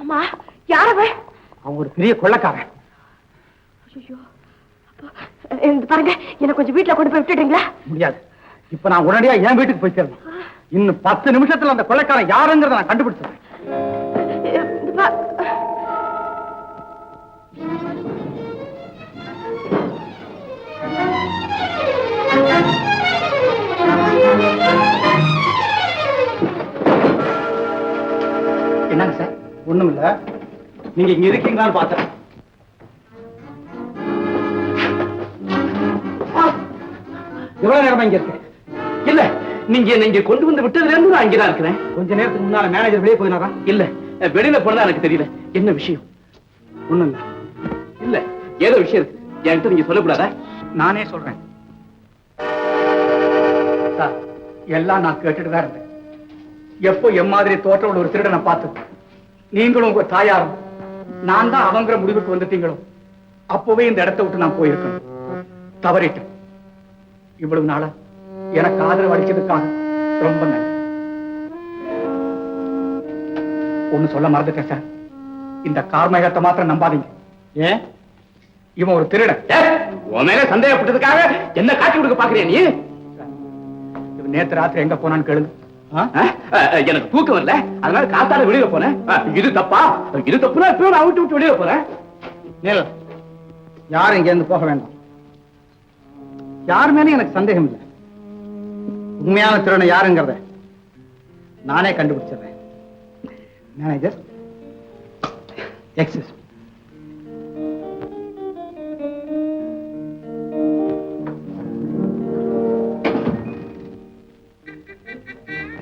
அம்மா யாரவன்? அவன் ஒரு பெரிய கொள்ளக்காரன். பாருங்க, என்ன கொஞ்சம் வீட்டுல கொண்டு போய் விட்டுடுறீங்களா? முடியாது. இப்ப நான் உடனடியா என் வீட்டுக்கு போய் சேரணும். இன்னும் 10 நிமிஷத்துல அந்த கொள்ளைக்காரன் யாருங்கிறத நான் கண்டுபிடிச்சேன். என்னங்க சார்? ஒண்ணும் இல்ல, நீங்க இங்க இருக்கீங்களான்னு பார்த்தேன். எவ்வளவு நேரமா இங்க இருக்கு? இல்ல, நீங்க கொண்டு வந்து விட்டதுல இருந்து நான் இங்கதான் இருக்கிறேன். கொஞ்ச நேரத்துக்கு முன்னால மேனேஜர் வெளியே போயினாரா? இல்ல, வெளியில போனதா எனக்கு தெரியல. என்ன விஷயம்? ஒண்ணும் இல்ல. இல்ல, ஏதோ விஷயம் இருக்கு. என்கிட்ட நீங்க சொல்லக்கூடாதா? நானே சொல்றேன் சார். எல்லாம் நான் கேட்டுட்டு தான் இருந்தேன். எப்போ என் மாதிரி தோற்றம் ஒரு திருடனை பார்த்து நீங்களும் உங்க தாயாரும் நான் தான் அவங்கிற முடிவுக்கு வந்துட்டீங்களோ அப்பவே இந்த இடத்தை விட்டு நான் போயிருக்கேன். தவறிட்டேன். இவ்வளவு நாளா எனக்கு ஆதரவு அளிச்சதுக்காக ரொம்ப நன்றி. ஒண்ணு சொல்ல மறந்துட்டேன் சார். இந்த கார்மேகத்தை மாத்திரம் நம்பாதீங்க. ஏன்? இவன் ஒரு திருடன். உன் மேல சந்தேகப்பட்டதுக்காக என்ன காட்சி கொடுக்க பாக்குறியா நீ? இவன் நேத்து ராத்திரி எங்க போனான்னு கேளுங்க. எனக்கு தூக்கம் வரல, அதனால காத்தால வெளியில போனேன். இது தப்பா? இது தப்புனா இப்ப நான் விட்டு வெளியில போறேன். யாரும் இங்க இருந்து போக வேண்டாம். யார் மேலும் எனக்கு சந்தேகம் இல்லை. உண்மையான திருடனை யாருங்கிறத நானே கண்டுபிடிச்சிடுறேன். Manager, excess.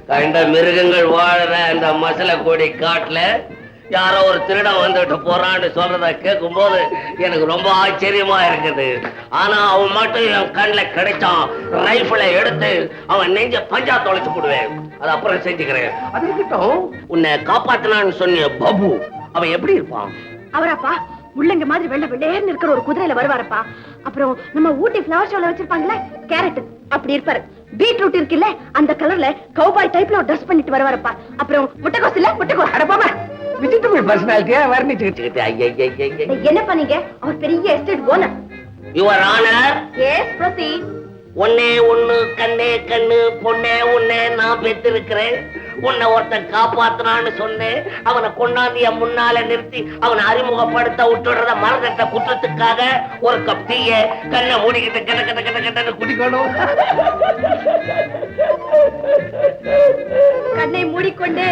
கண்ட மிருகங்கள் வாழற அந்த மசல கொடி காட்டுல யாரோ ஒரு திருடன் வந்துட்டு போறான்னு சொல்றத கேட்கும் போது எனக்கு ரொம்ப ஆச்சரியமா இருக்குது. ஆனா அவன் மட்டும் என் கண்ணில் கிடைச்சான், ரைபிளை எடுத்து அவன் நெஞ்ச பஞ்சா தொலைச்சு போடுவேன். அது அப்புறம் செஞ்சுக்கிறேன். அது இருக்கட்டும், உன்னை காப்பாத்தினான்னு சொன்ன பாபு அவன் எப்படி இருப்பான்? அவராப்பா முள்ளங்க மாதிரி வெள்ள வெள்ளேன்னு இருக்கிற ஒரு குதிரையில வருவாரப்பா. அப்புறம் நம்ம ஊட்டி ஃபிளவர் ஷோல வச்சிருப்பாங்களே கேரட், அப்படி இருப்பாரு. பீட்ரூட் இருக்குல்ல, அந்த கலர்ல கவுபாய் டைப்ல ட்ரெஸ் பண்ணிட்டு வருவாரப்பா. அப்புறம் முட்டைகோஸ் இல்ல, முட்டைகோஸ். அட பாபா, விசிட்டபிள் பர்சனாலிட்டியா வர்ணிச்சு. என்ன பண்ணீங்க? அவர் பெரிய estate owner. Your honour. Yes, proceed. ஒன்னே ஒண்ணு கண்ணே கண்ணு பொண்ணே உன்னை நான் பெற்றிருக்கிறேன். உன்னை ஒருத்தன் காப்பாத்தினான்னு சொன்னேன். அவனை கொண்டாந்திய முன்னால நிறுத்தி அவனை அறிமுகப்படுத்த விட்டுடுறத மறந்துட்ட குற்றத்துக்காக ஒரு கப் டீய கண்ணை மூடிக்கிட்டு கட்ட கட்ட கட்ட கட்டன்னு குடிக்கணும். கண்ணை மூடிக்கொண்டு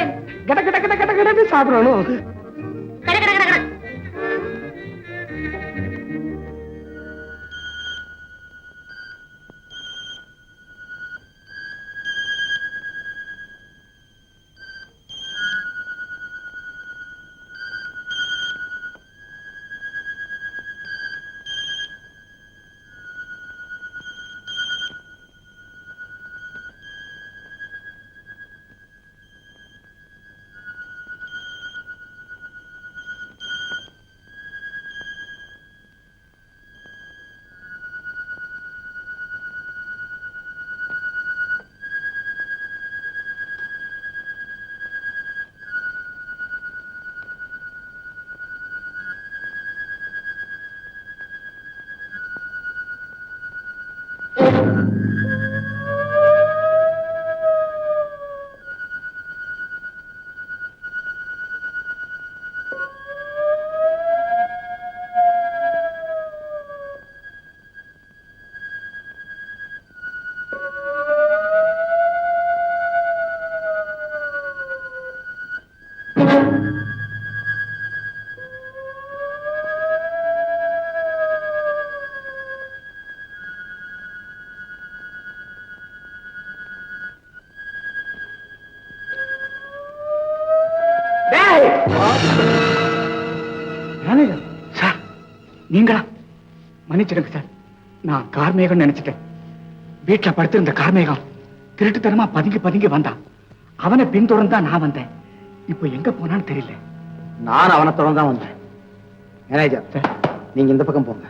கட கட கட கட கடன்னு சாப்பிடணும். கட கட கட கட. சார், நீங்களா? மன்னிச்சிடுங்க சார், நான் கார்மேகம் நினைச்சிட்டேன். வீட்டுல படுத்திருந்த கார்மேகம் திருட்டுத்தனமா பதுங்கி பதுங்கி வந்தான். அவனை பின்தொடர்ந்தா நான் வந்தேன். இப்ப எங்க போனான்னு தெரியல. நான் அவனை தொடர்ந்தான் வந்தேன். மேனேஜர் சார், நீங்க இந்த பக்கம் போங்க,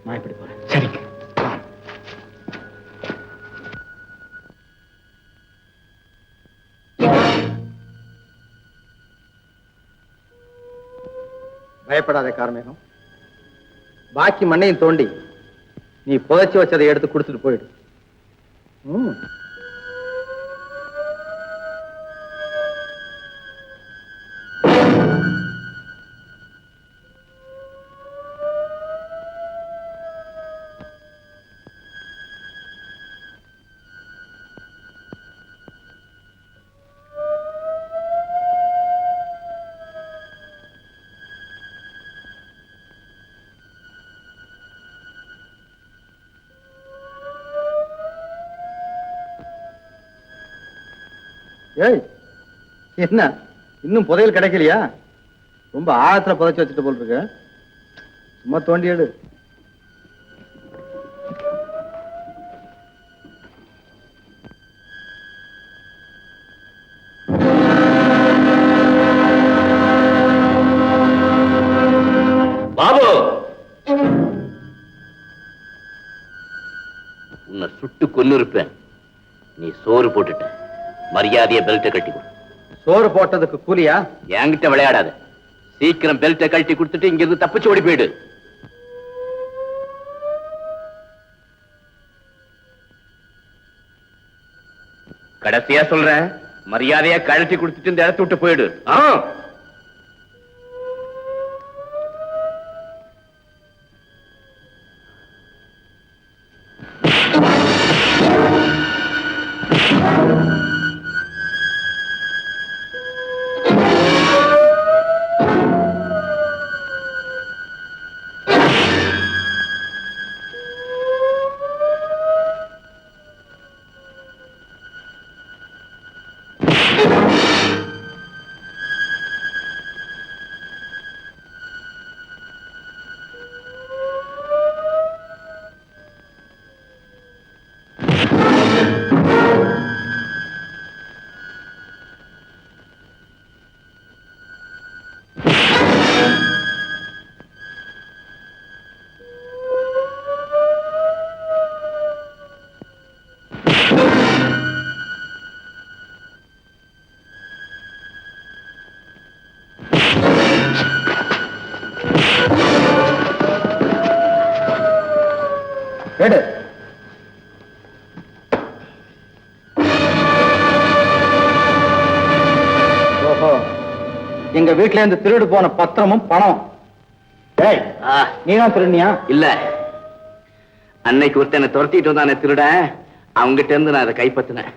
நான் இப்படி போறேன். சரிங்க. பயப்படாத கார்மேகம். பாக்கி மண்ணையும் தோண்டி நீ புதைச்சி வச்சதை எடுத்து கொடுத்துட்டு போயிடு. ஏய், என்ன இன்னும் புதையல் கிடைக்கலையா? ரொம்ப ஆழத்துல புதைச்சு வச்சுட்டு போல் இருக்கு. சும்மா தோண்டி எடு. பாபு, உன்னை சுட்டு கொன்னு இருப்பேன். நீ சோறு போட்டுட்ட. மரியாதைய பெல்ட்டை கட்டி கொடு. சோறு போட்டதுக்கு கூலியா? என்கிட்ட விளையாடாத. சீக்கிரம் பெல்ட்டை கட்டி கொடுத்துட்டு இங்க இருந்து தப்பிச்சு ஓடி போயிடு. கடைசியா சொல்றேன், மரியாதையா கழட்டி கொடுத்துட்டு இந்த இடத்த விட்டு போயிடு. எடு. ஓஹோ, எங்க வீட்டுல இருந்து திருடு போன பத்திரமும் பணம். ஏய், நீதான் திருடினியா? இல்ல, அன்னைக்கு ஒருத்தனை துரத்திட்டு வந்தானே திருட, அவங்கிட்ட இருந்து நான் அதை கைப்பற்றினேன்.